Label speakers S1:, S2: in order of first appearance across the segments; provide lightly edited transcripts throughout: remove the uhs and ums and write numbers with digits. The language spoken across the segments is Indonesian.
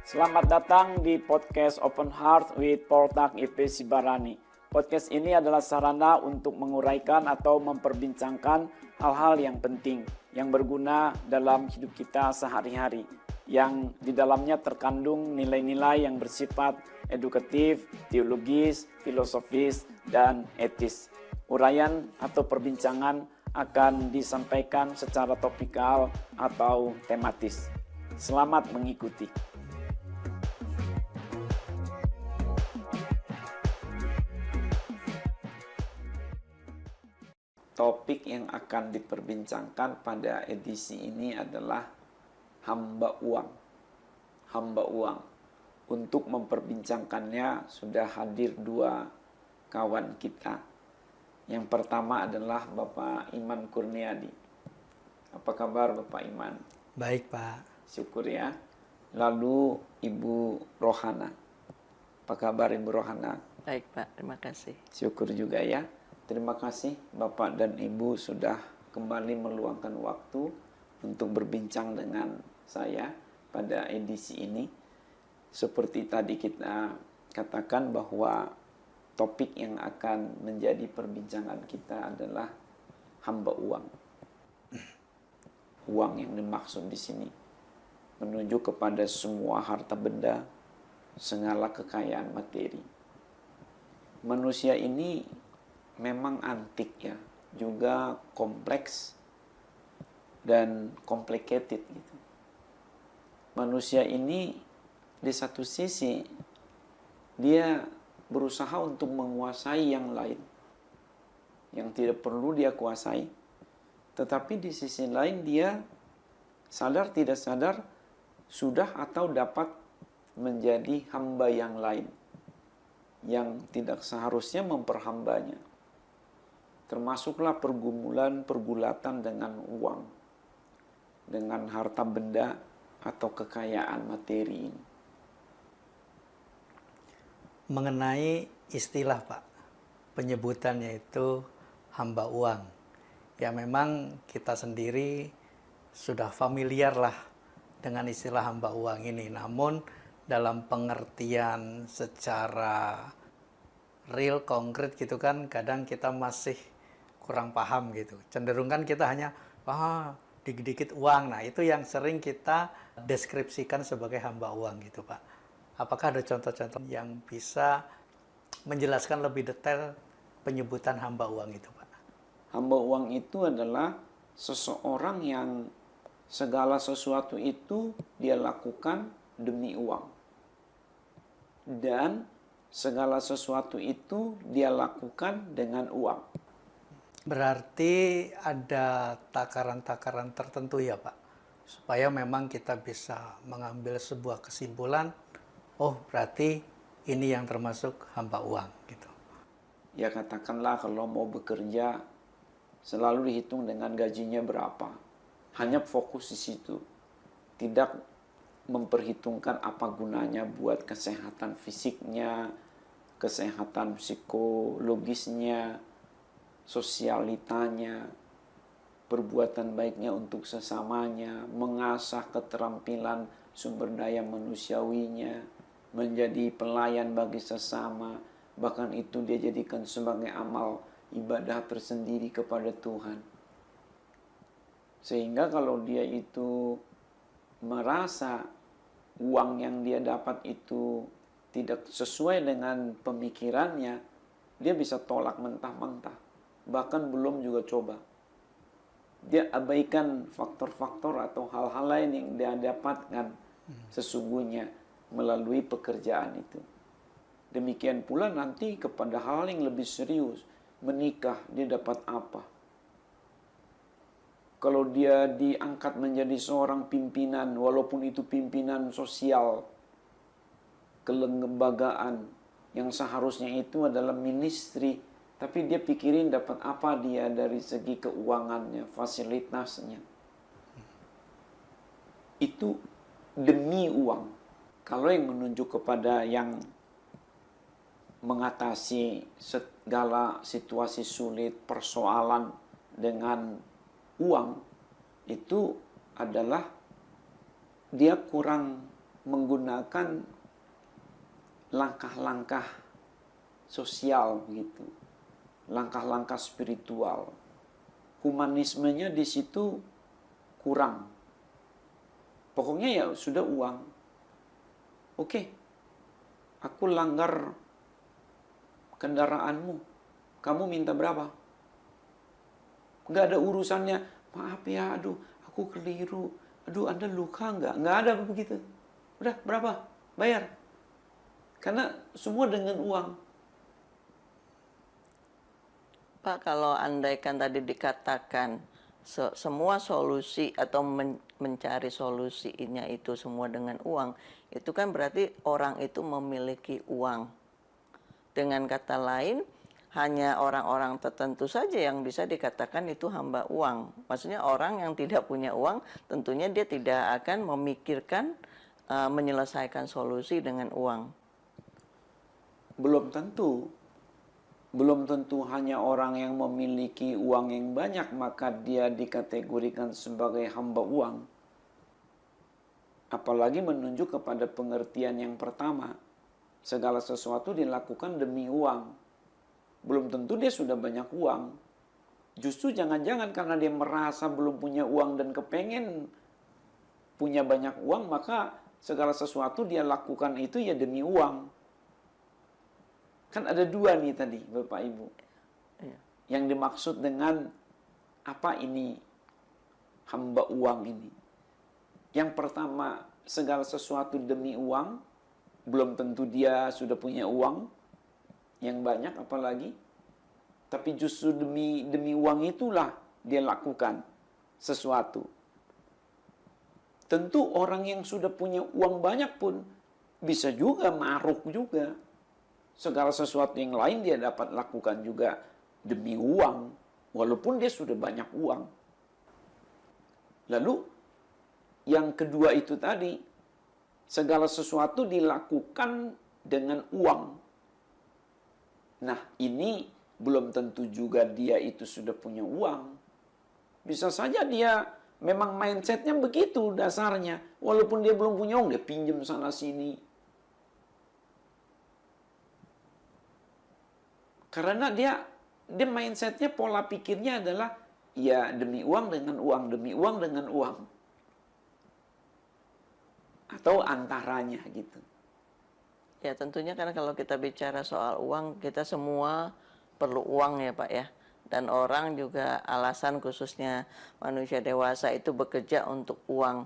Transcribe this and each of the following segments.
S1: Selamat datang di podcast Open Heart with Poltak IP Sibarani. Podcast ini adalah sarana untuk menguraikan atau memperbincangkan hal-hal yang penting, yang berguna dalam hidup kita sehari-hari, yang di dalamnya terkandung nilai-nilai yang bersifat edukatif, teologis, filosofis, dan etis. Uraian atau perbincangan akan disampaikan secara topikal atau tematis. Selamat mengikuti. Topik yang akan diperbincangkan pada edisi ini adalah hamba uang. Hamba uang. Untuk memperbincangkannya sudah hadir dua kawan kita. Yang pertama adalah Bapak Iman Kurniadi. Apa kabar Bapak Iman?
S2: Baik Pak.
S1: Syukur ya. Lalu Ibu Rohana. Apa kabar Ibu Rohana?
S3: Baik Pak, terima kasih.
S1: Syukur juga ya. Terima kasih Bapak dan Ibu sudah kembali meluangkan waktu untuk berbincang dengan saya pada edisi ini. Seperti tadi kita katakan bahwa topik yang akan menjadi perbincangan kita adalah hamba uang. Uang yang dimaksud di sini menunjuk kepada semua harta benda, segala kekayaan materi. Manusia ini memang antik ya, juga kompleks dan complicated gitu. Manusia ini di satu sisi dia berusaha untuk menguasai yang lain yang tidak perlu dia kuasai, tetapi di sisi lain dia sadar tidak sadar sudah atau dapat menjadi hamba yang lain yang tidak seharusnya memperhambanya. Termasuklah pergulatan dengan uang, dengan harta benda atau kekayaan materi ini.
S2: Mengenai istilah Pak, penyebutannya itu hamba uang. Ya memang kita sendiri sudah familiar lah dengan istilah hamba uang ini. Namun dalam pengertian secara real, konkret gitu kan, kadang kita masih kurang paham gitu. Cenderung kan kita hanya, dikit-dikit uang. Nah itu yang sering kita deskripsikan sebagai hamba uang gitu Pak. Apakah ada contoh-contoh yang bisa menjelaskan lebih detail penyebutan hamba uang itu Pak?
S1: Hamba uang itu adalah seseorang yang segala sesuatu itu dia lakukan demi uang. Dan segala sesuatu itu dia lakukan dengan uang.
S2: Berarti ada takaran-takaran tertentu ya Pak, supaya memang kita bisa mengambil sebuah kesimpulan, oh berarti ini yang termasuk hamba uang gitu.
S1: Ya katakanlah kalau mau bekerja selalu dihitung dengan gajinya berapa. Hanya fokus di situ. Tidak memperhitungkan apa gunanya buat kesehatan fisiknya, kesehatan psikologisnya, sosialitanya, perbuatan baiknya untuk sesamanya, mengasah keterampilan sumber daya manusiawinya, menjadi pelayan bagi sesama, bahkan itu dia jadikan sebagai amal ibadah tersendiri kepada Tuhan. Sehingga kalau dia itu merasa uang yang dia dapat itu tidak sesuai dengan pemikirannya, dia bisa tolak mentah-mentah. Bahkan belum juga coba. Dia abaikan faktor-faktor atau hal-hal lain yang dia dapatkan sesungguhnya melalui pekerjaan itu. Demikian pula nanti kepada hal yang lebih serius, menikah, dia dapat apa? Kalau dia diangkat menjadi seorang pimpinan, walaupun itu pimpinan sosial, kelembagaan yang seharusnya itu adalah ministry, tapi dia pikirin dapat apa dia dari segi keuangannya, fasilitasnya. Itu demi uang. Kalau yang menunjuk kepada yang mengatasi segala situasi sulit, persoalan dengan uang, itu adalah dia kurang menggunakan langkah-langkah sosial gitu, langkah-langkah spiritual. Humanismenya di situ kurang. Pokoknya ya sudah uang. Oke, aku langgar kendaraanmu, kamu minta berapa? Nggak ada urusannya, maaf ya, aduh aku keliru, aduh Anda luka nggak ada begitu. Udah berapa? Bayar. Karena semua dengan uang.
S3: Pak, kalau andaikan tadi dikatakan semua solusi atau mencari solusinya itu semua dengan uang, itu kan berarti orang itu memiliki uang. Dengan kata lain, hanya orang-orang tertentu saja yang bisa dikatakan itu hamba uang. Maksudnya orang yang tidak punya uang, tentunya dia tidak akan memikirkan menyelesaikan solusi dengan uang.
S1: Belum tentu. Belum tentu hanya orang yang memiliki uang yang banyak maka dia dikategorikan sebagai hamba uang. Apalagi menunjuk kepada pengertian yang pertama. Segala sesuatu dilakukan demi uang. Belum tentu dia sudah banyak uang. Justru jangan-jangan karena dia merasa belum punya uang dan kepengen punya banyak uang, maka segala sesuatu dia lakukan itu ya demi uang. Kan ada dua nih tadi, Bapak Ibu.
S3: Iya.
S1: Yang dimaksud dengan apa ini hamba uang ini. Yang pertama, segala sesuatu demi uang. Belum tentu dia sudah punya uang yang banyak apalagi. Tapi justru demi uang itulah dia lakukan sesuatu. Tentu orang yang sudah punya uang banyak pun bisa juga maruk juga. Segala sesuatu yang lain dia dapat lakukan juga demi uang, walaupun dia sudah banyak uang. Lalu, yang kedua itu tadi, segala sesuatu dilakukan dengan uang. Nah, ini belum tentu juga dia itu sudah punya uang. Bisa saja dia memang mindsetnya begitu dasarnya. Walaupun dia belum punya uang, dia pinjam sana sini. Karena dia mindsetnya, pola pikirnya adalah ya demi uang dengan uang, demi uang dengan uang. Atau antaranya gitu.
S3: Ya tentunya karena kalau kita bicara soal uang, kita semua perlu uang ya Pak ya. Dan orang juga alasan khususnya manusia dewasa itu bekerja untuk uang.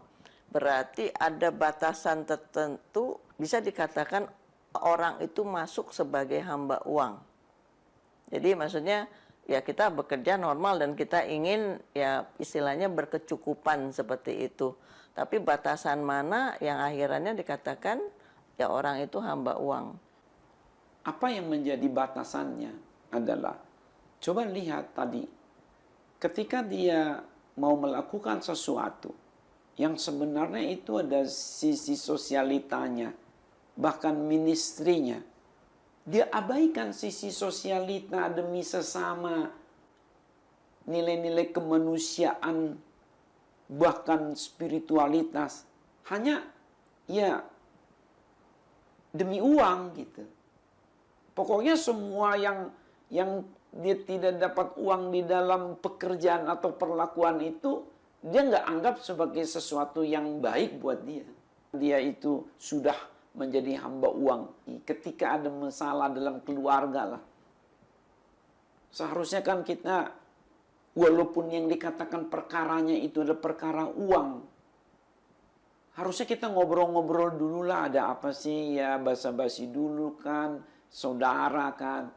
S3: Berarti ada batasan tertentu, bisa dikatakan orang itu masuk sebagai hamba uang. Jadi maksudnya ya kita bekerja normal dan kita ingin ya istilahnya berkecukupan seperti itu. Tapi batasan mana yang akhirnya dikatakan ya orang itu hamba uang.
S1: Apa yang menjadi batasannya adalah, coba lihat tadi, ketika dia mau melakukan sesuatu yang sebenarnya itu ada sisi sosialitanya, bahkan ministrinya, dia abaikan sisi sosialita demi sesama, nilai-nilai kemanusiaan, bahkan spiritualitas. Hanya ya demi uang gitu. Pokoknya semua yang dia tidak dapat uang di dalam pekerjaan atau perlakuan itu, dia nggak anggap sebagai sesuatu yang baik buat dia. Dia itu sudah menjadi hamba uang. Ketika ada masalah dalam keluarga lah. Seharusnya kan kita, walaupun yang dikatakan perkaranya itu adalah perkara uang, harusnya kita ngobrol-ngobrol dulu lah, ada apa sih ya, basa-basi dulu kan, saudara kan,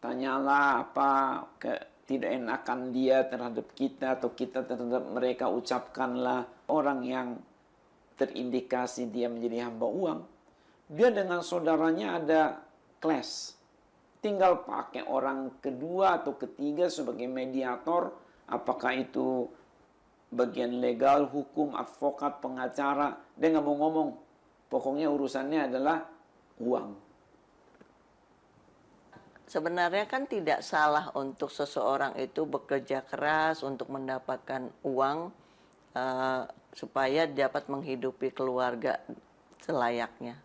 S1: tanyalah apa tidak enakan dia terhadap kita atau kita terhadap mereka, ucapkanlah. Orang yang terindikasi dia menjadi hamba uang, dia dengan saudaranya ada clash. Tinggal pakai orang kedua atau ketiga sebagai mediator, apakah itu bagian legal, hukum, advokat, pengacara, dia nggak mau ngomong. Pokoknya urusannya adalah uang.
S3: Sebenarnya kan tidak salah untuk seseorang itu bekerja keras untuk mendapatkan uang. supaya dapat menghidupi keluarga selayaknya.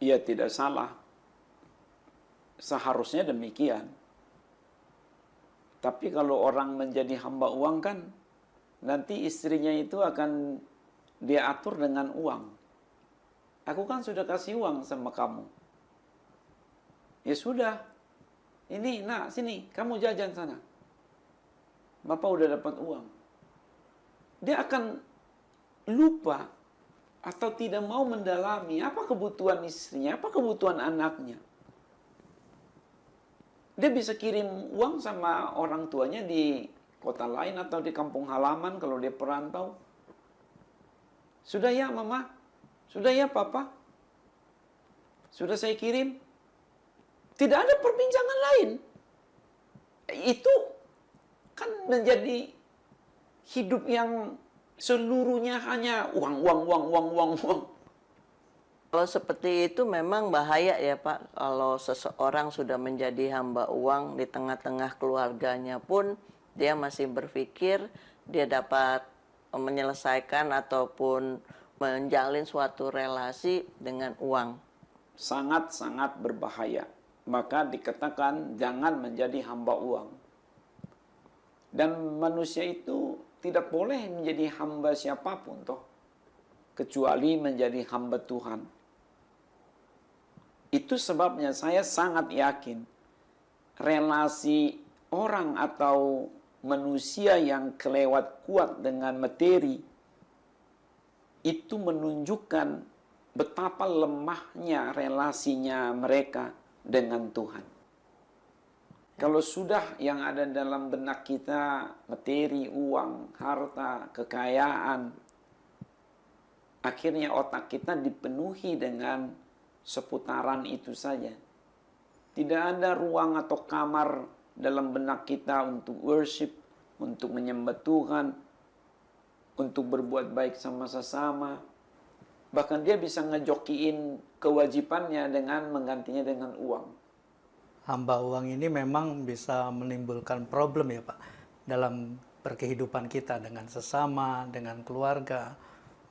S1: Ia tidak salah. Seharusnya demikian. Tapi kalau orang menjadi hamba uang kan, nanti istrinya itu akan dia atur dengan uang. Aku kan sudah kasih uang sama kamu. Ya sudah. Ini, nak, sini, kamu jajan sana. Bapak udah dapat uang. Dia akan lupa atau tidak mau mendalami apa kebutuhan istrinya, apa kebutuhan anaknya. Dia bisa kirim uang sama orang tuanya di kota lain atau di kampung halaman kalau dia perantau. Sudah ya mama? Sudah ya papa? Sudah saya kirim? Tidak ada perbincangan lain. Itu kan menjadi hidup yang seluruhnya hanya uang.
S3: Kalau seperti itu memang bahaya ya Pak, kalau seseorang sudah menjadi hamba uang di tengah-tengah keluarganya pun dia masih berpikir dia dapat menyelesaikan ataupun menjalin suatu relasi dengan uang.
S1: Sangat-sangat berbahaya. Maka dikatakan jangan menjadi hamba uang. Dan manusia itu tidak boleh menjadi hamba siapapun toh, kecuali menjadi hamba Tuhan. Itu sebabnya saya sangat yakin relasi orang atau manusia yang kelewat kuat dengan materi itu menunjukkan betapa lemahnya relasinya mereka dengan Tuhan. Kalau sudah yang ada dalam benak kita materi, uang, harta, kekayaan, akhirnya otak kita dipenuhi dengan seputaran itu saja. Tidak ada ruang atau kamar dalam benak kita untuk worship, untuk menyembah Tuhan, untuk berbuat baik sama sesama. Bahkan dia bisa ngejokiin kewajibannya dengan menggantinya dengan uang.
S2: Hamba uang ini memang bisa menimbulkan problem ya Pak, dalam berkehidupan kita dengan sesama, dengan keluarga,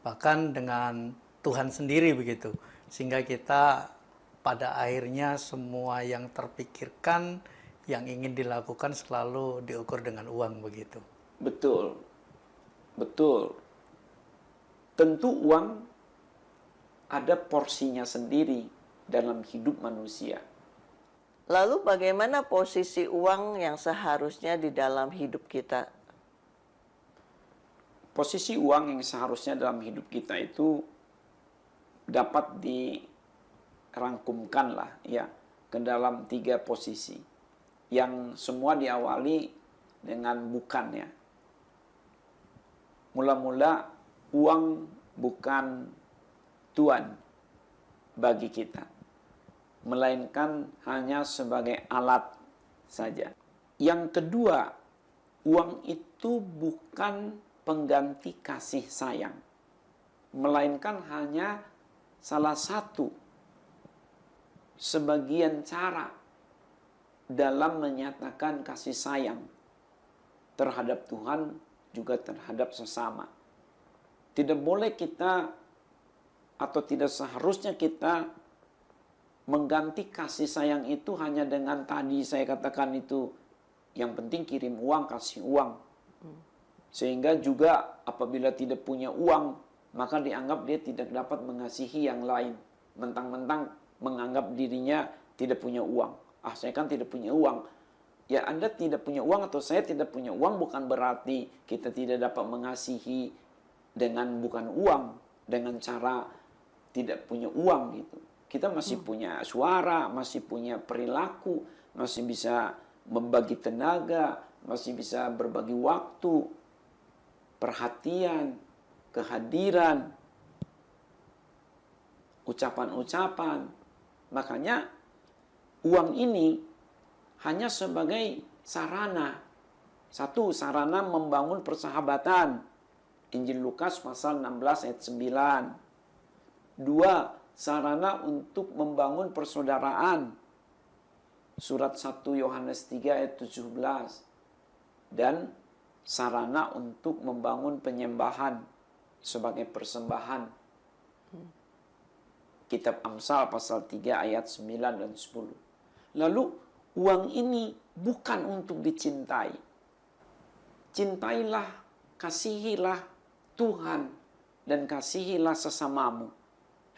S2: bahkan dengan Tuhan sendiri begitu. Sehingga kita pada akhirnya semua yang terpikirkan, yang ingin dilakukan selalu diukur dengan uang begitu.
S1: Betul, betul. Tentu uang ada porsinya sendiri dalam hidup manusia.
S3: Lalu bagaimana posisi uang yang seharusnya di dalam hidup kita?
S1: Posisi uang yang seharusnya dalam hidup kita itu dapat dirangkumkanlah ya ke dalam 3 posisi yang semua diawali dengan bukan ya. Mula-mula uang bukan tuan bagi kita, melainkan hanya sebagai alat saja. Yang kedua, uang itu bukan pengganti kasih sayang, melainkan hanya salah satu sebagian cara dalam menyatakan kasih sayang terhadap Tuhan juga terhadap sesama. Tidak boleh kita atau tidak seharusnya kita mengganti kasih sayang itu hanya dengan tadi saya katakan itu, yang penting kirim uang, kasih uang. Sehingga juga apabila tidak punya uang, maka dianggap dia tidak dapat mengasihi yang lain. Mentang-mentang menganggap dirinya tidak punya uang. Ah, saya kan tidak punya uang. Ya, Anda tidak punya uang atau saya tidak punya uang bukan berarti kita tidak dapat mengasihi dengan bukan uang, dengan cara tidak punya uang gitu. Kita masih punya suara, masih punya perilaku, masih bisa membagi tenaga, masih bisa berbagi waktu, perhatian, kehadiran, ucapan-ucapan. Makanya uang ini hanya sebagai sarana. Satu, sarana membangun persahabatan. Injil Lukas pasal 16 ayat 9. 2, sarana untuk membangun persaudaraan. Surat 1 Yohanes 3 ayat 17. Dan sarana untuk membangun penyembahan sebagai persembahan. Kitab Amsal pasal 3 ayat 9 dan 10. Lalu uang ini bukan untuk dicintai. Cintailah, kasihilah Tuhan dan kasihilah sesamamu.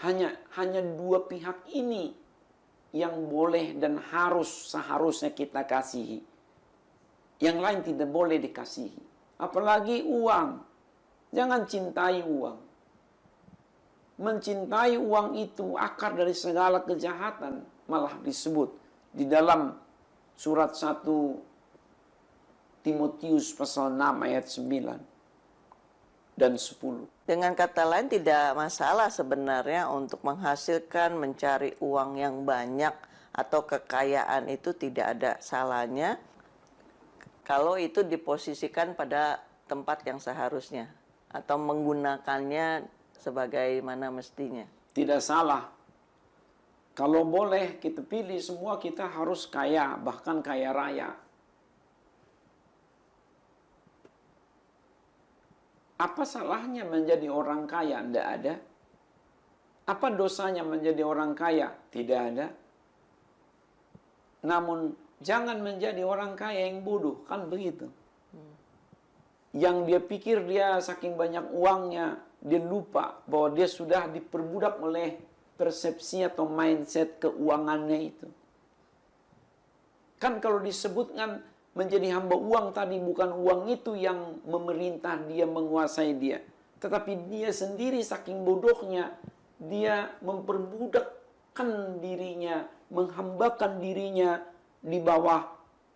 S1: Hanya dua pihak ini yang boleh dan seharusnya kita kasihi. Yang lain tidak boleh dikasihi. Apalagi uang. Jangan cintai uang. Mencintai uang itu akar dari segala kejahatan. Malah disebut di dalam surat 1 Timotius pasal 6 ayat 9 dan 10.
S3: Dengan kata lain tidak masalah sebenarnya untuk menghasilkan, mencari uang yang banyak atau kekayaan, itu tidak ada salahnya kalau itu diposisikan pada tempat yang seharusnya atau menggunakannya sebagaimana mestinya.
S1: Tidak salah. Kalau boleh kita pilih semua, kita harus kaya, bahkan kaya raya. Apa salahnya menjadi orang kaya? Tidak ada. Apa dosanya menjadi orang kaya? Tidak ada. Namun jangan menjadi orang kaya yang bodoh, kan begitu. Yang dia pikir dia saking banyak uangnya, dia lupa bahwa dia sudah diperbudak oleh persepsi atau mindset keuangannya itu. Kan kalau disebutkan menjadi hamba uang tadi, bukan uang itu yang memerintah dia, menguasai dia. Tetapi dia sendiri saking bodohnya, dia memperbudakkan dirinya, menghambakan dirinya di bawah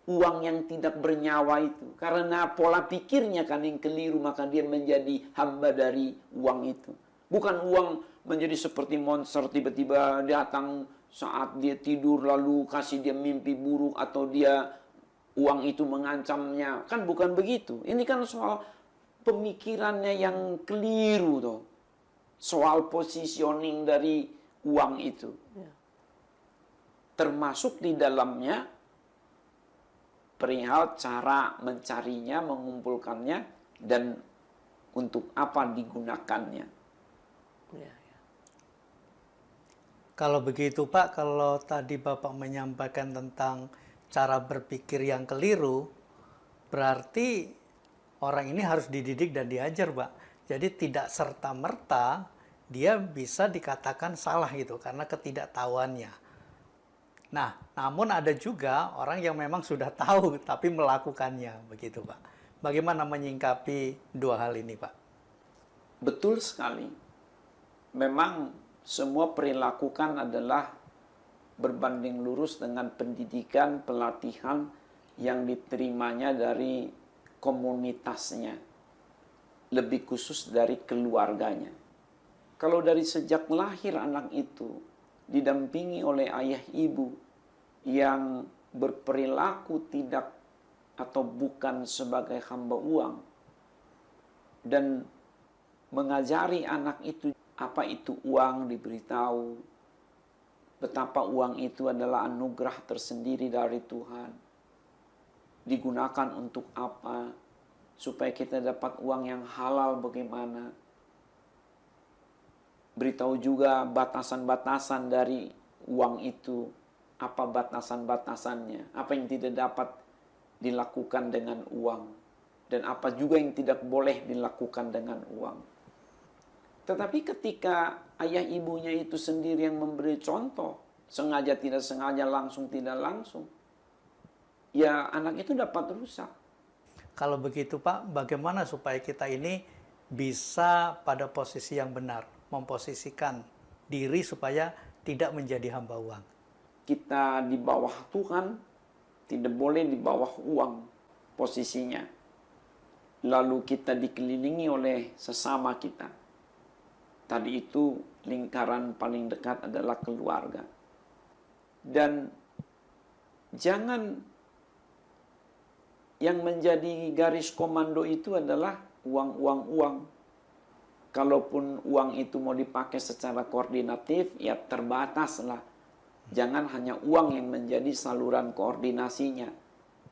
S1: uang yang tidak bernyawa itu. Karena pola pikirnya kan yang keliru, maka dia menjadi hamba dari uang itu. Bukan uang menjadi seperti monster, tiba-tiba datang saat dia tidur lalu kasih dia mimpi buruk, atau dia uang itu mengancamnya. Kan bukan begitu. Ini kan soal pemikirannya yang keliru tuh. Soal positioning dari uang itu. Termasuk di dalamnya perihal cara mencarinya, mengumpulkannya, dan untuk apa digunakannya.
S2: Kalau begitu Pak, kalau tadi Bapak menyampaikan tentang cara berpikir yang keliru, berarti orang ini harus dididik dan diajar Pak. Jadi tidak serta-merta dia bisa dikatakan salah gitu karena ketidaktahuannya. Nah, namun ada juga orang yang memang sudah tahu tapi melakukannya, begitu Pak. Bagaimana menyingkapi dua hal ini Pak?
S1: Betul sekali. Memang semua perilaku kan adalah berbanding lurus dengan pendidikan, pelatihan yang diterimanya dari komunitasnya. Lebih khusus dari keluarganya. Kalau dari sejak lahir anak itu didampingi oleh ayah ibu yang berperilaku tidak atau bukan sebagai hamba uang, dan mengajari anak itu apa itu uang, diberitahu betapa uang itu adalah anugerah tersendiri dari Tuhan, digunakan untuk apa, supaya kita dapat uang yang halal bagaimana. Beritahu juga batasan-batasan dari uang itu, apa batasan-batasannya, apa yang tidak dapat dilakukan dengan uang, dan apa juga yang tidak boleh dilakukan dengan uang. Tetapi ketika ayah ibunya itu sendiri yang memberi contoh, sengaja tidak sengaja, langsung tidak langsung, ya anak itu dapat rusak.
S2: Kalau begitu Pak, bagaimana supaya kita ini bisa pada posisi yang benar, memposisikan diri supaya tidak menjadi hamba uang?
S1: Kita di bawah Tuhan, tidak boleh di bawah uang posisinya. Lalu kita dikelilingi oleh sesama kita. Tadi itu lingkaran paling dekat adalah keluarga. Dan jangan yang menjadi garis komando itu adalah uang. Kalaupun uang itu mau dipakai secara koordinatif, ya terbataslah. Jangan hanya uang yang menjadi saluran koordinasinya.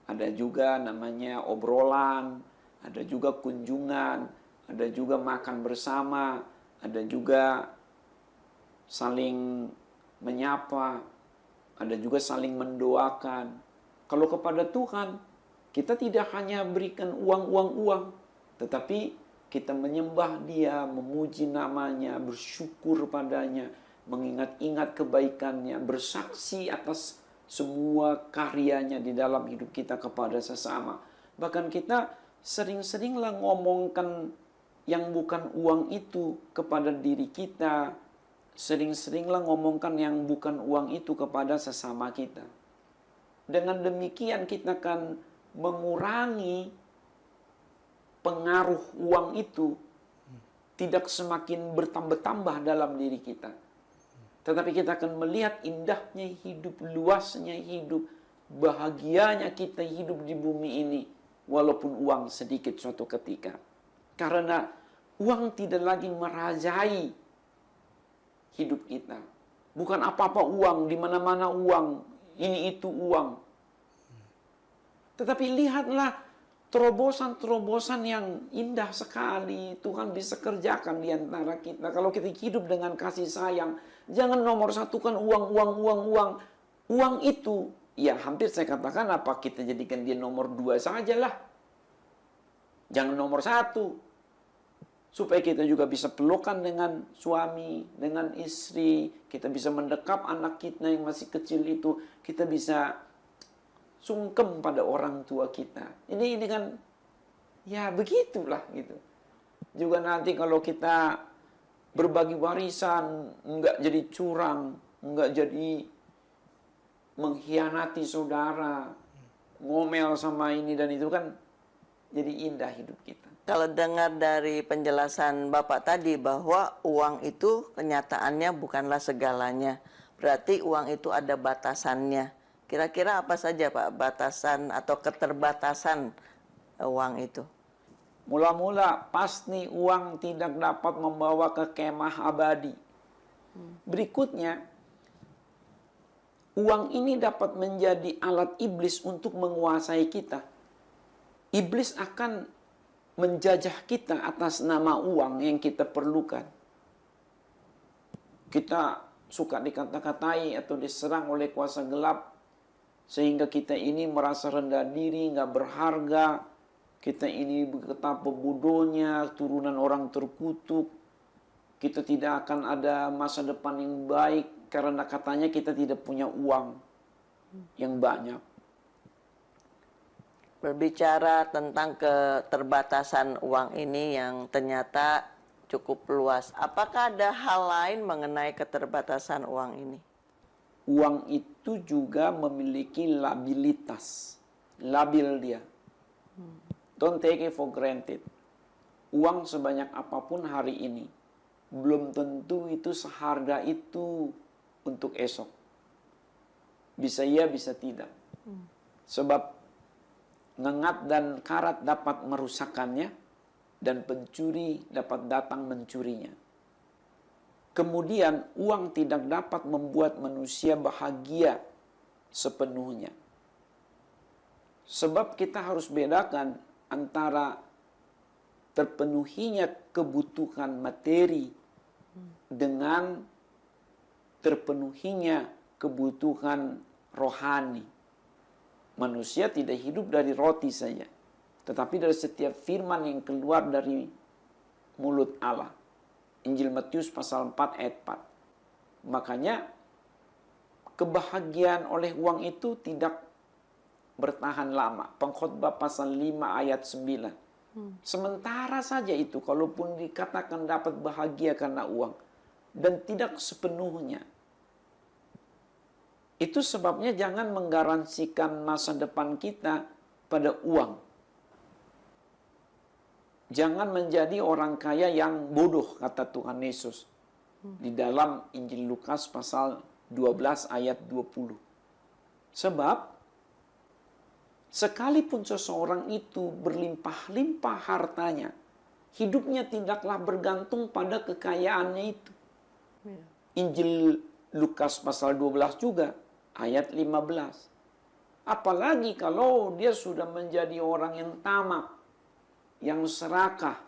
S1: Ada juga namanya obrolan, ada juga kunjungan, ada juga makan bersama, ada juga saling menyapa, ada juga saling mendoakan. Kalau kepada Tuhan, kita tidak hanya berikan uang, tetapi kita menyembah Dia, memuji namanya, bersyukur padanya, mengingat-ingat kebaikannya, bersaksi atas semua karyanya di dalam hidup kita kepada sesama. Bahkan kita sering-seringlah ngomongkan yang bukan uang itu kepada diri kita, sering-seringlah ngomongkan yang bukan uang itu kepada sesama kita. Dengan demikian kita akan mengurangi pengaruh uang itu, tidak semakin bertambah-tambah dalam diri kita. Tetapi kita akan melihat indahnya hidup, luasnya hidup, bahagianya kita hidup di bumi ini, walaupun uang sedikit suatu ketika. Karena uang tidak lagi merajai hidup kita. Bukan apa-apa uang, di mana-mana uang, ini itu uang. Tetapi lihatlah terobosan-terobosan yang indah sekali Tuhan bisa kerjakan di antara kita. Kalau kita hidup dengan kasih sayang, jangan nomor satukan uang. Uang itu, ya hampir saya katakan apa kita jadikan dia nomor 2 sajalah. Jangan nomor 1. Supaya kita juga bisa pelukan dengan suami, dengan istri, kita bisa mendekap anak kita yang masih kecil itu, kita bisa sungkem pada orang tua kita. Ini kan ya begitulah gitu. Juga nanti kalau kita berbagi warisan, enggak jadi curang, enggak jadi mengkhianati saudara, ngomel sama ini dan itu kan jadi indah hidup kita.
S3: Kalau dengar dari penjelasan Bapak tadi bahwa uang itu kenyataannya bukanlah segalanya. Berarti uang itu ada batasannya. Kira-kira apa saja Pak batasan atau keterbatasan uang itu?
S1: Mula-mula pasti uang tidak dapat membawa ke kemah abadi. Berikutnya, uang ini dapat menjadi alat iblis untuk menguasai kita. Iblis akan menjajah kita atas nama uang yang kita perlukan. Kita suka dikata-katai atau diserang oleh kuasa gelap, sehingga kita ini merasa rendah diri, nggak berharga. Kita ini betapa bodohnya, turunan orang terkutuk. Kita tidak akan ada masa depan yang baik karena katanya kita tidak punya uang yang banyak.
S3: Berbicara tentang keterbatasan uang ini yang ternyata cukup luas. Apakah ada hal lain mengenai keterbatasan uang ini?
S1: Uang itu juga memiliki labilitas. Labil dia. Don't take it for granted. Uang sebanyak apapun hari ini, belum tentu itu seharga itu untuk esok. Bisa iya, bisa tidak. Sebab ngengat dan karat dapat merusakkannya, dan pencuri dapat datang mencurinya. Kemudian uang tidak dapat membuat manusia bahagia sepenuhnya. Sebab kita harus bedakan antara terpenuhinya kebutuhan materi dengan terpenuhinya kebutuhan rohani. Manusia tidak hidup dari roti saja, tetapi dari setiap firman yang keluar dari mulut Allah. Injil Matius pasal 4 ayat 4. Makanya kebahagiaan oleh uang itu tidak bertahan lama. Pengkhotbah pasal 5 ayat 9. Sementara saja itu, kalaupun dikatakan dapat bahagia karena uang, dan tidak sepenuhnya. Itu sebabnya jangan menggaransikan masa depan kita pada uang. Jangan menjadi orang kaya yang bodoh, kata Tuhan Yesus. Di dalam Injil Lukas pasal 12 ayat 20. Sebab, sekalipun seseorang itu berlimpah-limpah hartanya, hidupnya tidaklah bergantung pada kekayaannya itu. Injil Lukas pasal 12 juga, ayat 15. Apalagi kalau dia sudah menjadi orang yang tamak, yang serakah.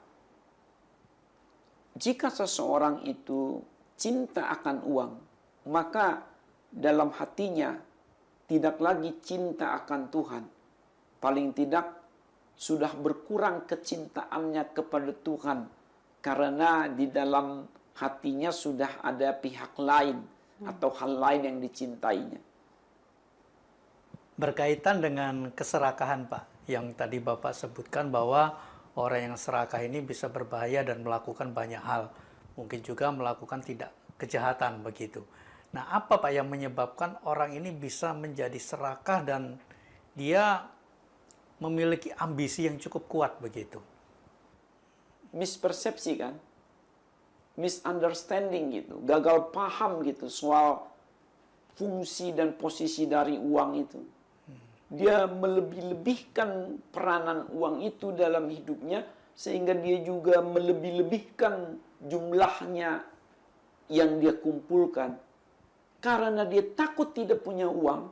S1: Jika seseorang itu cinta akan uang, maka dalam hatinya tidak lagi cinta akan Tuhan. Paling tidak sudah berkurang kecintaannya kepada Tuhan, karena di dalam hatinya sudah ada pihak lain atau hal lain yang dicintainya.
S2: Berkaitan dengan keserakahan, Pak, yang tadi Bapak sebutkan bahwa orang yang serakah ini bisa berbahaya dan melakukan banyak hal. Mungkin juga melakukan tidak kejahatan begitu. Nah, apa Pak yang menyebabkan orang ini bisa menjadi serakah dan dia memiliki ambisi yang cukup kuat begitu?
S1: Mispersepsi kan? Misunderstanding gitu. Gagal paham gitu soal fungsi dan posisi dari uang itu. Dia melebih-lebihkan peranan uang itu dalam hidupnya, sehingga dia juga melebih-lebihkan jumlahnya yang dia kumpulkan. Karena dia takut tidak punya uang,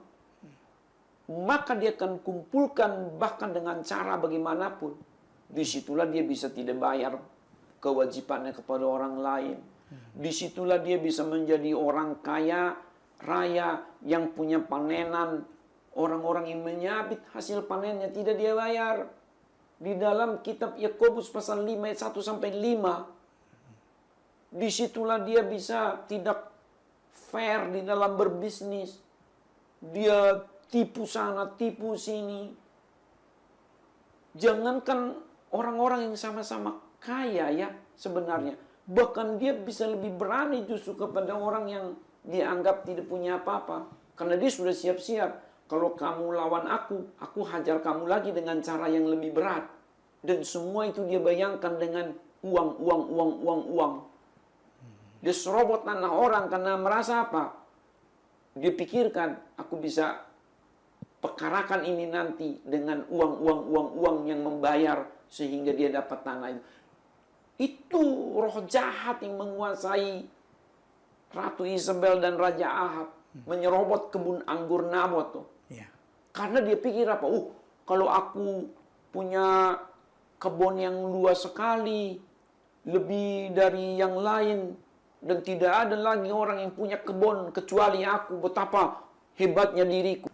S1: maka dia akan kumpulkan bahkan dengan cara bagaimanapun. Disitulah dia bisa tidak bayar kewajibannya kepada orang lain. Disitulah dia bisa menjadi orang kaya raya yang punya panenan. Orang-orang yang menyabit hasil panennya tidak dia bayar. Di dalam kitab Yakobus pasal 5 ayat 1 sampai 5. Disitulah dia bisa tidak fair di dalam berbisnis. Dia tipu sana, tipu sini. Jangankan orang-orang yang sama-sama kaya ya sebenarnya. Bahkan dia bisa lebih berani justru kepada orang yang dia anggap tidak punya apa-apa. Karena dia sudah siap-siap. Kalau kamu lawan aku hajar kamu lagi dengan cara yang lebih berat. Dan semua itu dia bayangkan dengan uang. Dia serobot tanah orang karena merasa apa? Dia pikirkan, aku bisa perkarakan ini nanti dengan uang yang membayar sehingga dia dapat tanah itu. Itu roh jahat yang menguasai Ratu Isabel dan Raja Ahab. Menyerobot kebun anggur Nabot tuh.
S2: Ya.
S1: Karena dia pikir apa? Kalau aku punya kebun yang luas sekali, lebih dari yang lain, dan tidak ada lagi orang yang punya kebun kecuali aku, betapa hebatnya diriku.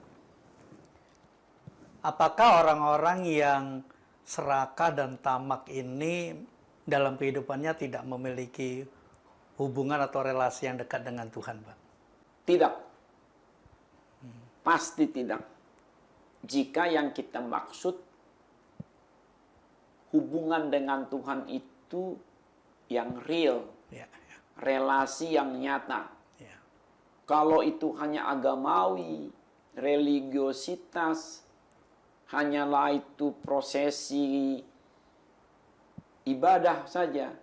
S2: Apakah orang-orang yang serakah dan tamak ini dalam kehidupannya tidak memiliki hubungan atau relasi yang dekat dengan Tuhan, Pak?
S1: Tidak. Pasti tidak. Jika yang kita maksud hubungan dengan Tuhan itu yang real,
S2: Ya,
S1: relasi yang nyata.
S2: ya.
S1: Kalau itu hanya agamawi, religiositas, hanyalah itu prosesi ibadah saja,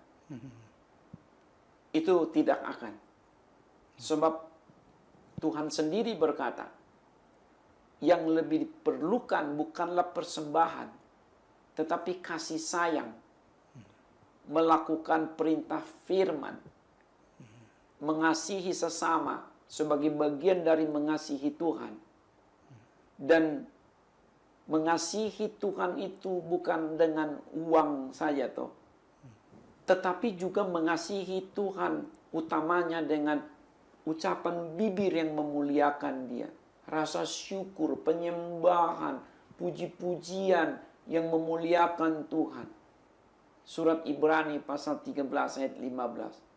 S1: itu tidak akan. Sebab Tuhan sendiri berkata, yang lebih diperlukan bukanlah persembahan, tetapi kasih sayang, melakukan perintah firman, mengasihi sesama sebagai bagian dari mengasihi Tuhan. Dan mengasihi Tuhan itu bukan dengan uang saja toh, tetapi juga mengasihi Tuhan utamanya dengan ucapan bibir yang memuliakan Dia, rasa syukur, penyembahan, puji-pujian yang memuliakan Tuhan. Surat Ibrani pasal 13 ayat 15.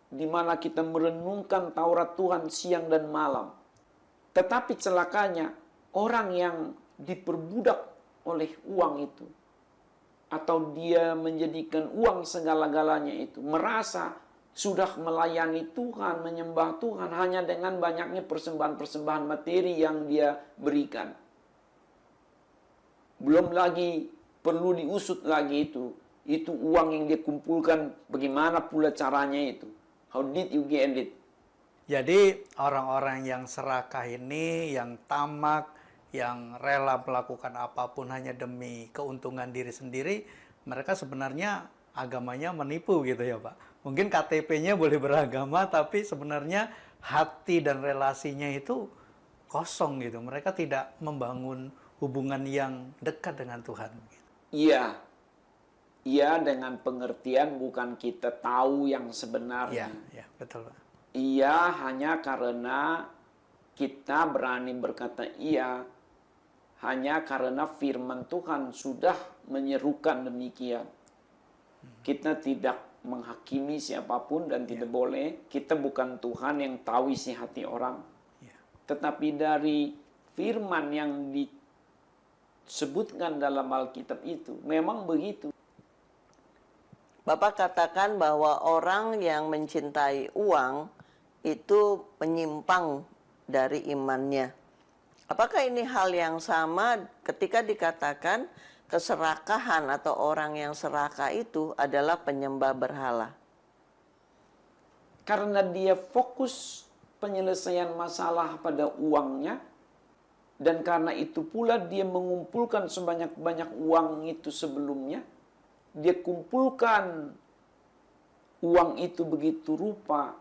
S1: Di mana kita merenungkan Taurat Tuhan siang dan malam. Tetapi celakanya orang yang diperbudak oleh uang itu, atau dia menjadikan uang segala-galanya itu, merasa sudah melayani Tuhan, menyembah Tuhan hanya dengan banyaknya persembahan-persembahan materi yang dia berikan. Belum lagi perlu diusut lagi itu uang yang dia kumpulkan, bagaimana pula caranya itu? How did you get it?
S2: Jadi orang-orang yang serakah ini, yang tamak, yang rela melakukan apapun hanya demi keuntungan diri sendiri, mereka sebenarnya agamanya menipu gitu ya Pak. Mungkin KTP-nya boleh beragama, tapi sebenarnya hati dan relasinya itu kosong gitu. Mereka tidak membangun hubungan yang dekat dengan Tuhan.
S1: Iya, Iya dengan pengertian bukan kita tahu yang sebenarnya.
S2: Ya, betul Pak.
S1: Iya hanya karena kita berani berkata iya hanya karena firman Tuhan sudah menyerukan demikian. Kita tidak menghakimi siapapun dan tidak boleh. Kita bukan Tuhan yang tahu isi hati orang. Tetapi dari firman yang disebutkan dalam Alkitab itu memang begitu.
S3: Bapak katakan bahwa orang yang mencintai uang itu menyimpang dari imannya. Apakah ini hal yang sama ketika dikatakan keserakahan atau orang yang serakah itu adalah penyembah berhala?
S1: Karena dia fokus penyelesaian masalah pada uangnya, dan karena itu pula dia mengumpulkan sebanyak-banyak uang itu sebelumnya, dia kumpulkan uang itu begitu rupa,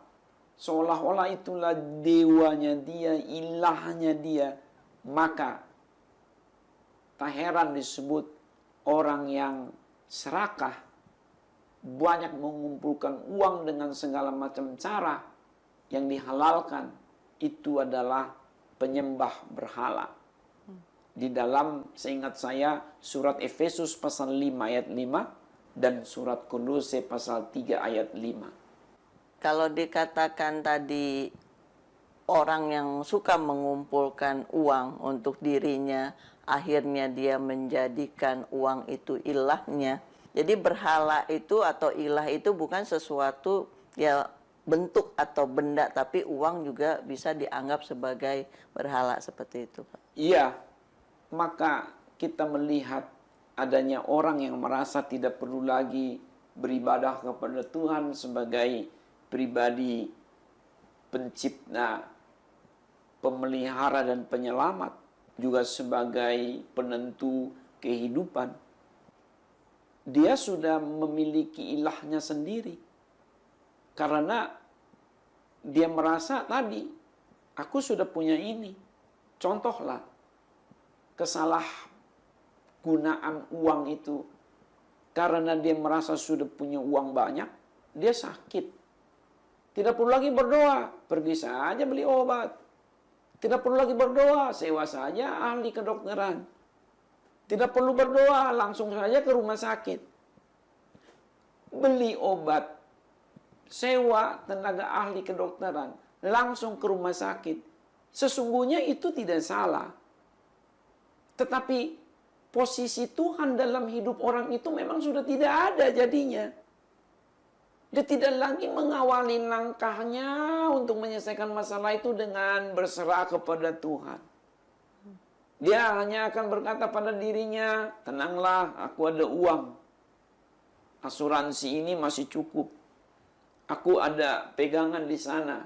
S1: seolah-olah itulah dewanya dia, ilahnya dia, maka tak heran disebut orang yang serakah, banyak mengumpulkan uang dengan segala macam cara yang dihalalkan, itu adalah penyembah berhala. Di dalam, seingat saya, surat Efesus pasal 5 ayat 5 dan surat Kolose pasal 3 ayat 5.
S3: Kalau dikatakan tadi orang yang suka mengumpulkan uang untuk dirinya, akhirnya dia menjadikan uang itu ilahnya. Jadi berhala itu atau ilah itu bukan sesuatu ya bentuk atau benda, tapi uang juga bisa dianggap sebagai berhala seperti itu, Pak.
S1: Iya, maka kita melihat adanya orang yang merasa tidak perlu lagi beribadah kepada Tuhan sebagai pribadi pencipta, pemelihara dan penyelamat, juga sebagai penentu kehidupan. Dia sudah memiliki ilahnya sendiri. Karena dia merasa tadi, aku sudah punya ini. Contohlah, kesalahgunaan uang itu. Karena dia merasa sudah punya uang banyak, dia sakit. Tidak perlu lagi berdoa, pergi saja beli obat. Tidak perlu lagi berdoa, sewa saja ahli kedokteran. Tidak perlu berdoa, langsung saja ke rumah sakit. Beli obat, sewa tenaga ahli kedokteran, langsung ke rumah sakit. Sesungguhnya itu tidak salah. Tetapi posisi Tuhan dalam hidup orang itu memang sudah tidak ada jadinya. Dia tidak lagi mengawali langkahnya untuk menyelesaikan masalah itu dengan berserah kepada Tuhan. Dia hanya akan berkata pada dirinya, tenanglah, aku ada uang. Asuransi ini masih cukup. Aku ada pegangan di sana.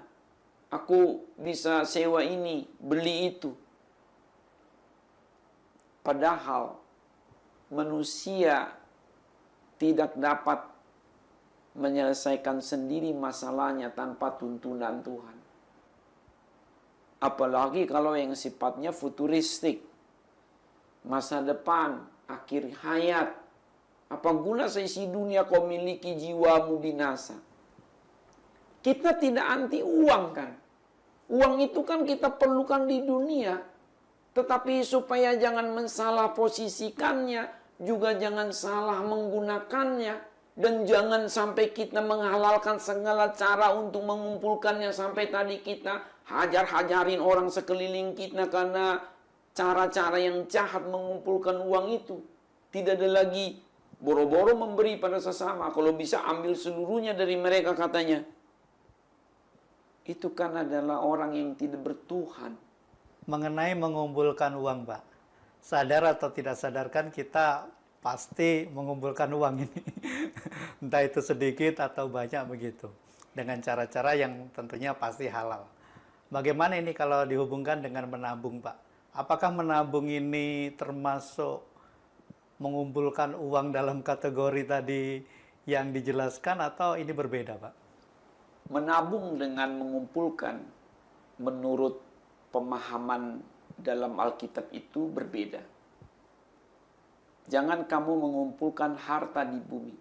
S1: Aku bisa sewa ini, beli itu. Padahal manusia tidak dapat menyelesaikan sendiri masalahnya tanpa tuntunan Tuhan. Apalagi kalau yang sifatnya futuristik. Masa depan, akhir hayat. Apa guna seisi dunia kau miliki jiwamu binasa? Kita tidak anti uang kan. Uang itu kan kita perlukan di dunia. Tetapi supaya jangan mensalah posisikannya, juga jangan salah menggunakannya. Dan jangan sampai kita menghalalkan segala cara untuk mengumpulkannya. Sampai tadi kita hajar-hajarin orang sekeliling kita karena cara-cara yang jahat mengumpulkan uang itu. Tidak ada lagi boro-boro memberi pada sesama. Kalau bisa ambil seluruhnya dari mereka katanya. Itu kan adalah orang yang tidak bertuhan.
S2: Mengenai mengumpulkan uang, Pak. Sadar atau tidak sadarkan kita pasti mengumpulkan uang ini. Entah itu sedikit atau banyak begitu. Dengan cara-cara yang tentunya pasti halal. Bagaimana ini kalau dihubungkan dengan menabung, Pak? Apakah menabung ini termasuk mengumpulkan uang dalam kategori tadi yang dijelaskan atau ini berbeda, Pak?
S1: Menabung dengan mengumpulkan menurut pemahaman dalam Alkitab itu berbeda. Jangan kamu mengumpulkan harta di bumi,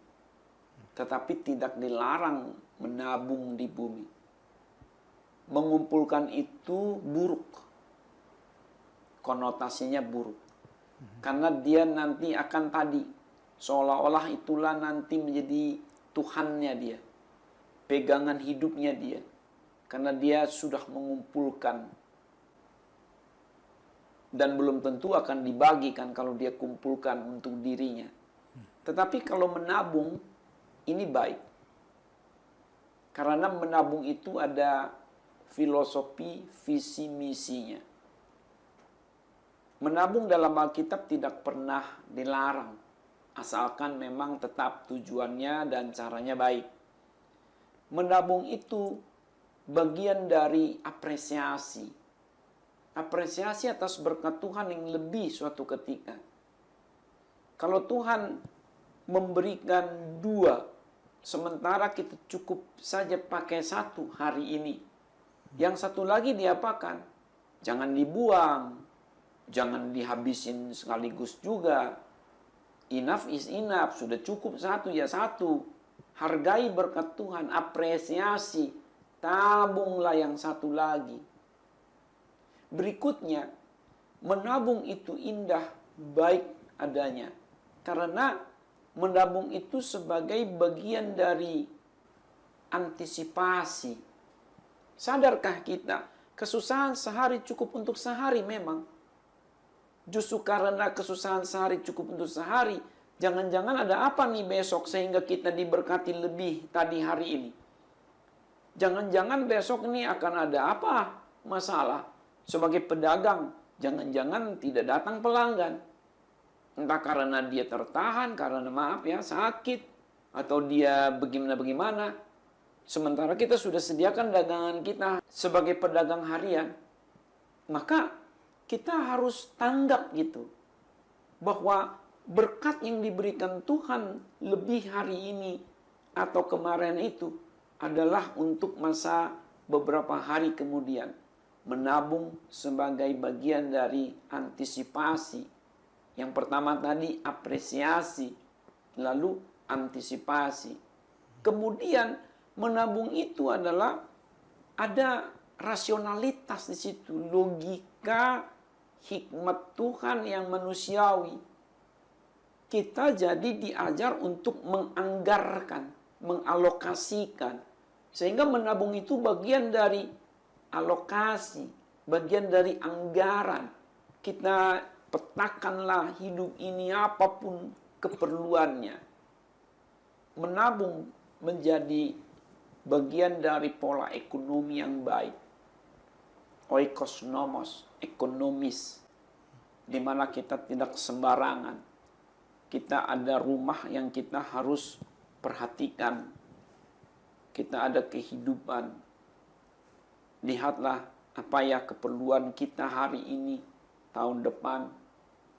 S1: tetapi tidak dilarang menabung di bumi. Mengumpulkan itu buruk. Konotasinya buruk. Karena dia nanti akan tadi, seolah-olah itulah nanti menjadi Tuhannya dia. Pegangan hidupnya dia. Karena dia sudah mengumpulkan. Dan belum tentu akan dibagikan kalau dia kumpulkan untuk dirinya. Tetapi kalau menabung, ini baik. Karena menabung itu ada filosofi, visi, misinya. Menabung dalam Alkitab tidak pernah dilarang. Asalkan memang tetap tujuannya dan caranya baik. Menabung itu bagian dari apresiasi. Apresiasi atas berkat Tuhan yang lebih suatu ketika. Kalau Tuhan memberikan 2, sementara kita cukup saja pakai 1 hari ini. Yang satu lagi diapakan? Jangan dibuang. Jangan dihabisin sekaligus juga. Enough is enough. Sudah cukup 1 ya 1. Hargai berkat Tuhan. Apresiasi. Tabunglah yang 1 lagi. Berikutnya, menabung itu indah, baik adanya. Karena menabung itu sebagai bagian dari antisipasi. Sadarkah kita, kesusahan sehari cukup untuk sehari memang. Justru karena kesusahan sehari cukup untuk sehari, jangan-jangan ada apa nih besok sehingga kita diberkati lebih tadi hari ini. Jangan-jangan besok ini akan ada apa masalah. Sebagai pedagang, jangan-jangan tidak datang pelanggan. Entah karena dia tertahan, karena maaf ya, sakit. Atau dia bagaimana-bagaimana. Sementara kita sudah sediakan dagangan kita sebagai pedagang harian. Maka kita harus tanggap gitu. Bahwa berkat yang diberikan Tuhan lebih hari ini atau kemarin itu adalah untuk masa beberapa hari kemudian. Menabung sebagai bagian dari antisipasi. Yang pertama tadi apresiasi, lalu antisipasi. Kemudian menabung itu adalah ada rasionalitas di situ, logika, hikmat Tuhan yang manusiawi. Kita jadi diajar untuk menganggarkan, mengalokasikan. Sehingga menabung itu bagian dari alokasi, bagian dari anggaran. Kita petakanlah hidup ini apapun keperluannya. Menabung menjadi bagian dari pola ekonomi yang baik. Oikos nomos, ekonomis. Di mana kita tidak sembarangan. Kita ada rumah yang kita harus perhatikan. Kita ada kehidupan. Lihatlah apa ya keperluan kita hari ini, tahun depan,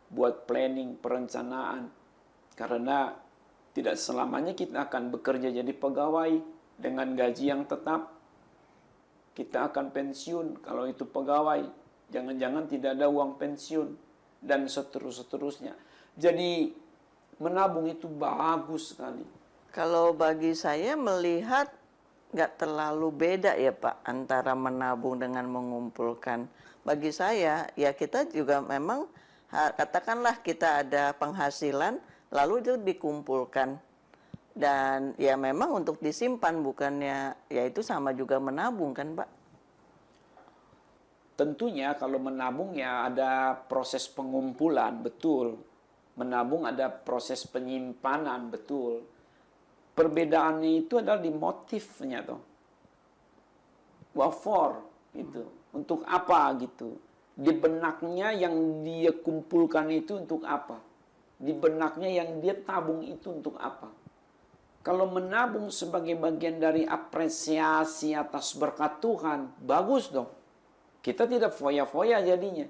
S1: buat planning, perencanaan. Karena tidak selamanya kita akan bekerja jadi pegawai dengan gaji yang tetap. Kita akan pensiun kalau itu pegawai. Jangan-jangan tidak ada uang pensiun. Dan seterusnya. Jadi menabung itu bagus sekali.
S3: Kalau bagi saya melihat nggak terlalu beda ya Pak antara menabung dengan mengumpulkan. Bagi saya ya kita juga memang katakanlah kita ada penghasilan lalu itu dikumpulkan dan ya memang untuk disimpan bukannya ya itu sama juga menabung kan Pak?
S1: Tentunya kalau menabung ya ada proses pengumpulan, betul. Menabung ada proses penyimpanan, betul. Perbedaannya itu adalah di motifnya tuh. What for? Gitu. Untuk apa gitu. Di benaknya yang dia kumpulkan itu untuk apa? Di benaknya yang dia tabung itu untuk apa? Kalau menabung sebagai bagian dari apresiasi atas berkat Tuhan, bagus dong. Kita tidak foya-foya jadinya.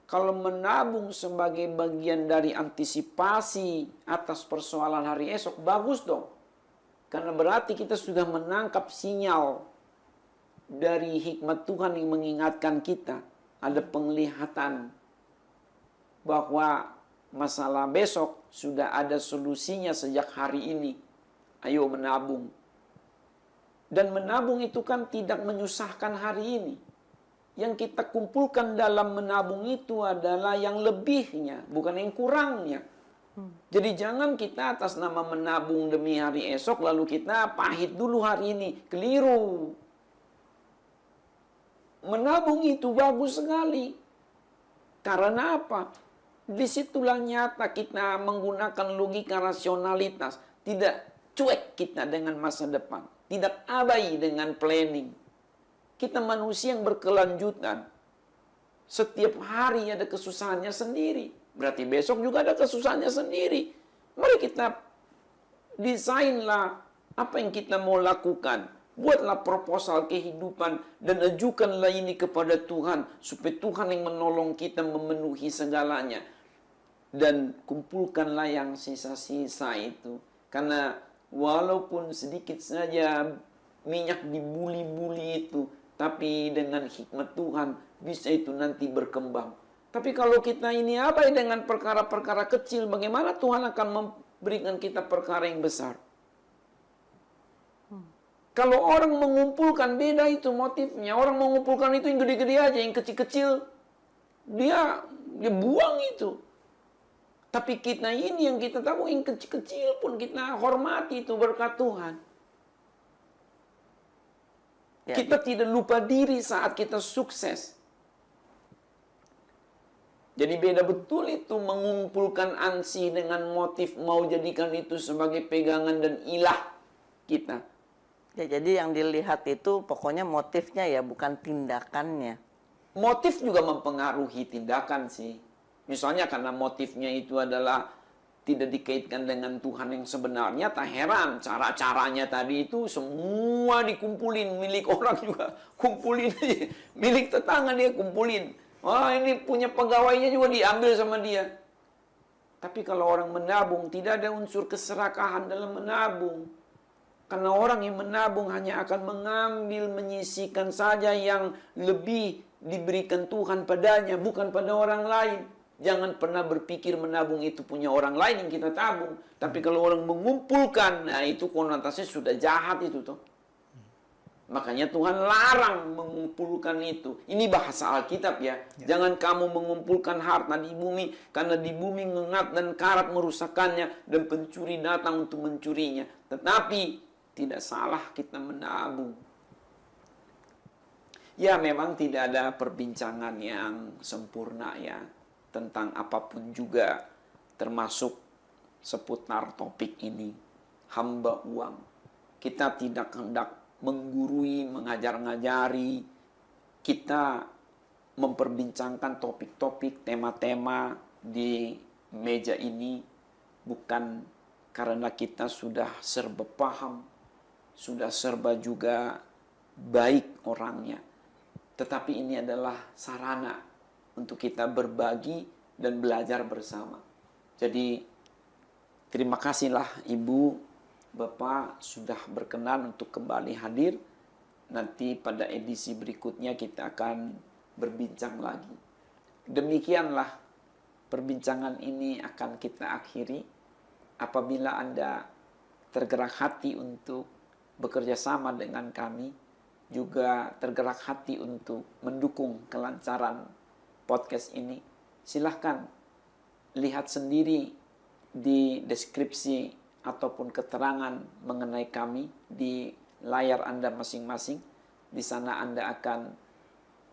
S1: Kalau menabung sebagai bagian dari antisipasi atas persoalan hari esok, bagus dong. Karena berarti kita sudah menangkap sinyal dari hikmat Tuhan yang mengingatkan kita. Ada penglihatan bahwa masalah besok, sudah ada solusinya sejak hari ini. Ayo menabung. Dan menabung itu kan tidak menyusahkan hari ini. Yang kita kumpulkan dalam menabung itu adalah yang lebihnya, bukan yang kurangnya. Jadi jangan kita atas nama menabung demi hari esok, lalu kita pahit dulu hari ini. Keliru. Menabung itu bagus sekali. Karena apa? Disitulah nyata kita menggunakan logika rasionalitas. Tidak cuek kita dengan masa depan. Tidak abai dengan planning. Kita manusia yang berkelanjutan. Setiap hari ada kesusahannya sendiri. Berarti besok juga ada kesusahannya sendiri. Mari kita desainlah apa yang kita mau lakukan. Buatlah proposal kehidupan dan ajukanlah ini kepada Tuhan. Supaya Tuhan yang menolong kita memenuhi segalanya. Dan kumpulkanlah yang sisa-sisa itu. Karena walaupun sedikit saja minyak dibuli-buli itu, tapi dengan hikmat Tuhan bisa itu nanti berkembang. Tapi kalau kita ini abai dengan perkara-perkara kecil, bagaimana Tuhan akan memberikan kita perkara yang besar? Kalau orang mengumpulkan, beda itu motifnya. Orang mengumpulkan itu yang gede-gede aja, yang kecil-kecil dia buang itu. Tapi kita ini yang kita tahu, yang kecil-kecil pun kita hormati itu berkat Tuhan. Ya, kita tidak lupa diri saat kita sukses. Jadi beda betul itu mengumpulkan ansi dengan motif mau jadikan itu sebagai pegangan dan ilah kita.
S3: Ya, jadi yang dilihat itu pokoknya motifnya ya, bukan tindakannya.
S1: Motif juga mempengaruhi tindakan sih. Misalnya karena motifnya itu adalah tidak dikaitkan dengan Tuhan yang sebenarnya, tak heran cara-caranya tadi itu semua dikumpulin, milik orang juga kumpulin aja, milik tetangga dia kumpulin. Wah, ini punya pegawainya juga diambil sama dia. Tapi kalau orang menabung, tidak ada unsur keserakahan dalam menabung. Karena orang yang menabung hanya akan mengambil, menyisihkan saja yang lebih diberikan Tuhan padanya, bukan pada orang lain. Jangan pernah berpikir menabung itu punya orang lain yang kita tabung. Tapi kalau orang mengumpulkan, nah itu konotasinya sudah jahat itu tuh. Makanya Tuhan larang mengumpulkan itu. Ini bahasa Alkitab ya. Jangan kamu mengumpulkan harta di bumi, karena di bumi ngengat dan karat merusakkannya, dan pencuri datang untuk mencurinya. Tetapi tidak salah kita menabung. Ya memang tidak ada perbincangan yang sempurna ya. Tentang apapun juga, termasuk seputar topik ini. Hamba uang. Kita tidak hendak menggurui, mengajar-ngajari. Kita memperbincangkan topik-topik, tema-tema di meja ini bukan karena kita sudah serba paham, sudah serba juga baik orangnya. Tetapi ini adalah sarana untuk kita berbagi dan belajar bersama. Jadi terima kasihlah Ibu, Bapak sudah berkenan untuk kembali hadir. Nanti pada edisi berikutnya kita akan berbincang lagi. Demikianlah perbincangan ini akan kita akhiri. Apabila Anda tergerak hati untuk bekerja sama dengan kami, juga tergerak hati untuk mendukung kelancaran podcast ini, silahkan lihat sendiri di deskripsi ataupun keterangan mengenai kami di layar Anda masing-masing. Di sana Anda akan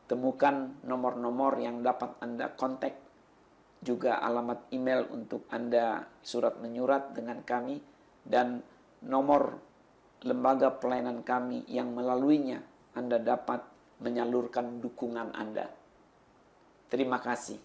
S1: temukan nomor-nomor yang dapat Anda kontak, juga alamat email untuk Anda surat menyurat dengan kami, dan nomor lembaga pelayanan kami yang melaluinya Anda dapat menyalurkan dukungan Anda. Terima kasih.